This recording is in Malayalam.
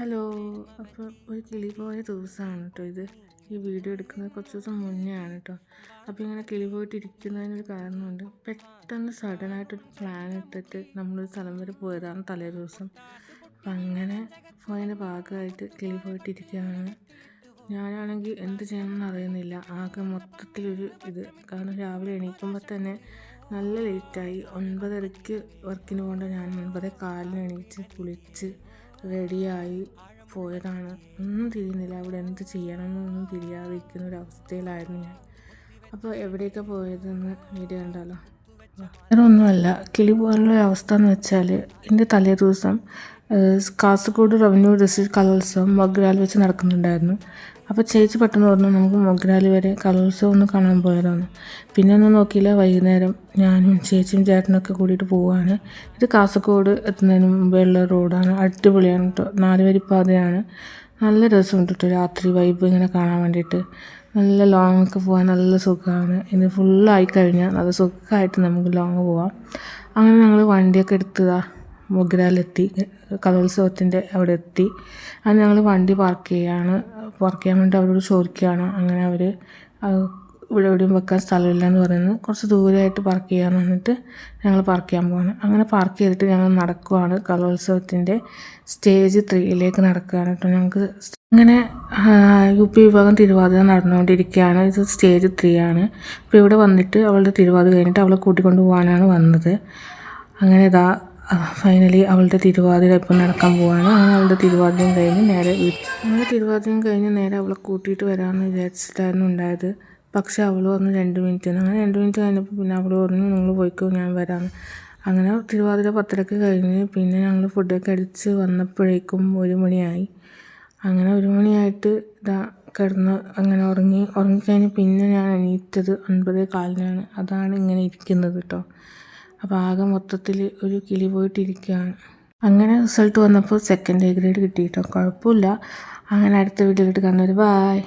ഹലോ. അപ്പോൾ ഒരു കിളി പോയ ദിവസമാണ് കേട്ടോ ഇത്. ഈ വീഡിയോ എടുക്കുന്നത് കുറച്ച് ദിവസം മുന്നേ ആണ് കേട്ടോ. അപ്പോൾ ഇങ്ങനെ കിളി പോയിട്ടിരിക്കുന്നതിനൊരു കാരണമുണ്ട്. പെട്ടെന്ന് സഡനായിട്ടൊരു പ്ലാൻ ഇട്ടിട്ട് നമ്മളൊരു സ്ഥലം വരെ പോയതാണ് തലേ ദിവസം. അപ്പം അങ്ങനെ പോയതിൻ്റെ ഭാഗമായിട്ട് കിളി പോയിട്ടിരിക്കുകയാണ്. ഞാനാണെങ്കിൽ എന്ത് ചെയ്യണമെന്ന് അറിയുന്നില്ല. ആകെ മൊത്തത്തിലൊരു കാരണം രാവിലെ എണീക്കുമ്പോൾ തന്നെ നല്ല ലേറ്റായി. 9:30-ക്ക് വർക്കിന് പോകേണ്ട ഞാൻ 9:15 എണീച്ച് കുളിച്ച് റെഡിയായി പോയതാണ്. ഒന്നും തിരിയുന്നില്ല, അവിടെ എന്ത് ചെയ്യണമെന്നൊന്നും തിരിയാതിരിക്കുന്ന ഒരവസ്ഥയിലായിരുന്നു ഞാൻ. അപ്പോൾ എവിടെയൊക്കെ പോയതെന്ന് വീഡിയോ കണ്ടാലോ. വേറെ ഒന്നുമല്ല, കിളി പോലുള്ള അവസ്ഥ എന്ന് വെച്ചാൽ എൻ്റെ തലേ ദിവസം കാസർഗോഡ് റവന്യൂ ഡിസ്ട്രിക്ട് കലോത്സവം മൊഗ്രാൽ വെച്ച് നടക്കുന്നുണ്ടായിരുന്നു. അപ്പോൾ ചേച്ചി പെട്ടെന്ന് പറഞ്ഞു നമുക്ക് മൊഗ്രാൽ വരെ കലോത്സവം ഒന്ന് കാണാൻ പോയതാണ്. പിന്നെ ഒന്നും നോക്കിയില്ല, വൈകുന്നേരം ഞാനും ചേച്ചിയും ചേട്ടനൊക്കെ കൂടിയിട്ട് പോവുകയാണ്. ഇത് കാസർഗോഡ് എത്തുന്നതിന് മുമ്പേയുള്ള റോഡാണ്. അടിപൊളിയാണ് കേട്ടോ, 4 വരിപ്പാതയാണ്. നല്ല രസമുണ്ട് കേട്ടോ രാത്രി വൈബ് ഇങ്ങനെ കാണാൻ വേണ്ടിയിട്ട്. നല്ല ലോങ്ങൊക്കെ പോകാൻ നല്ല സുഖമാണ്. ഇത് ഫുള്ളായി കഴിഞ്ഞാൽ നല്ല സുഖമായിട്ട് നമുക്ക് ലോങ് പോവാം. അങ്ങനെ ഞങ്ങൾ വണ്ടിയൊക്കെ എടുത്തതാണ് മൊഗ്രാലെത്തി, കലോത്സവത്തിൻ്റെ അവിടെ എത്തി. അത് ഞങ്ങൾ വണ്ടി പാർക്ക് ചെയ്യാൻ വേണ്ടി അവരോട് ചോദിക്കുകയാണ്. അങ്ങനെ അവർ ഇവിടെ എവിടെയും വെക്കാൻ സ്ഥലമില്ല എന്ന് പറയുന്നത്, കുറച്ച് ദൂരമായിട്ട് പാർക്ക് ചെയ്യാമെന്ന് പറഞ്ഞിട്ട് ഞങ്ങൾ പാർക്ക് ചെയ്യാൻ പോവാണ്. അങ്ങനെ പാർക്ക് ചെയ്തിട്ട് ഞങ്ങൾ നടക്കുവാണ്. കലോത്സവത്തിൻ്റെ സ്റ്റേജ് 3യിലേക്ക് നടക്കുകയാണ് കേട്ടോ. ഞങ്ങൾക്ക് അങ്ങനെ UP വിഭാഗം തിരുവാതിര നടന്നുകൊണ്ടിരിക്കുകയാണ്. ഇത് സ്റ്റേജ് 3 ആണ്. അപ്പോൾ ഇവിടെ വന്നിട്ട് അവളുടെ തിരുവാതിര കഴിഞ്ഞിട്ട് അവളെ കൂട്ടിക്കൊണ്ട് പോകാനാണ് വന്നത്. അങ്ങനെ ഫൈനലി അവളുടെ തിരുവാതിര ഇപ്പം നടക്കാൻ പോവാണ്. അങ്ങനെ അവളുടെ തിരുവാതിരയും കഴിഞ്ഞ് നേരെ അവളെ കൂട്ടിയിട്ട് വരാമെന്ന് വിചാരിച്ചിട്ടായിരുന്നു ഉണ്ടായത്. പക്ഷേ അവൾ പറഞ്ഞു 2 മിനിറ്റ്. അങ്ങനെ 2 മിനിറ്റ് കഴിഞ്ഞപ്പോൾ പിന്നെ അവൾ പറഞ്ഞു നിങ്ങൾ പോയിക്കോ, ഞാൻ വരാമെന്ന്. അങ്ങനെ തിരുവാതിര 10:30-ക്ക് കഴിഞ്ഞ് പിന്നെ ഞങ്ങൾ ഫുഡൊക്കെ അടിച്ച് വന്നപ്പോഴേക്കും 1 മണിയായി. അങ്ങനെ 1 മണിയായിട്ട് കിടന്ന് അങ്ങനെ ഉറങ്ങിക്കഴിഞ്ഞ് പിന്നെ ഞാൻ എണീറ്റത് 9:15-നാണ്. അതാണ് ഇങ്ങനെ ഇരിക്കുന്നത് കേട്ടോ. അപ്പോൾ ആകെ മൊത്തത്തിൽ ഒരു കിളി പോയിട്ടിരിക്കുകയാണ്. അങ്ങനെ റിസൾട്ട് വന്നപ്പോൾ 2nd A ഗ്രേഡ് കിട്ടി കേട്ടോ. കുഴപ്പമില്ല. അങ്ങനെ അടുത്ത വീഡിയോയിലിട്ട് കാണുന്നവർ ബൈ.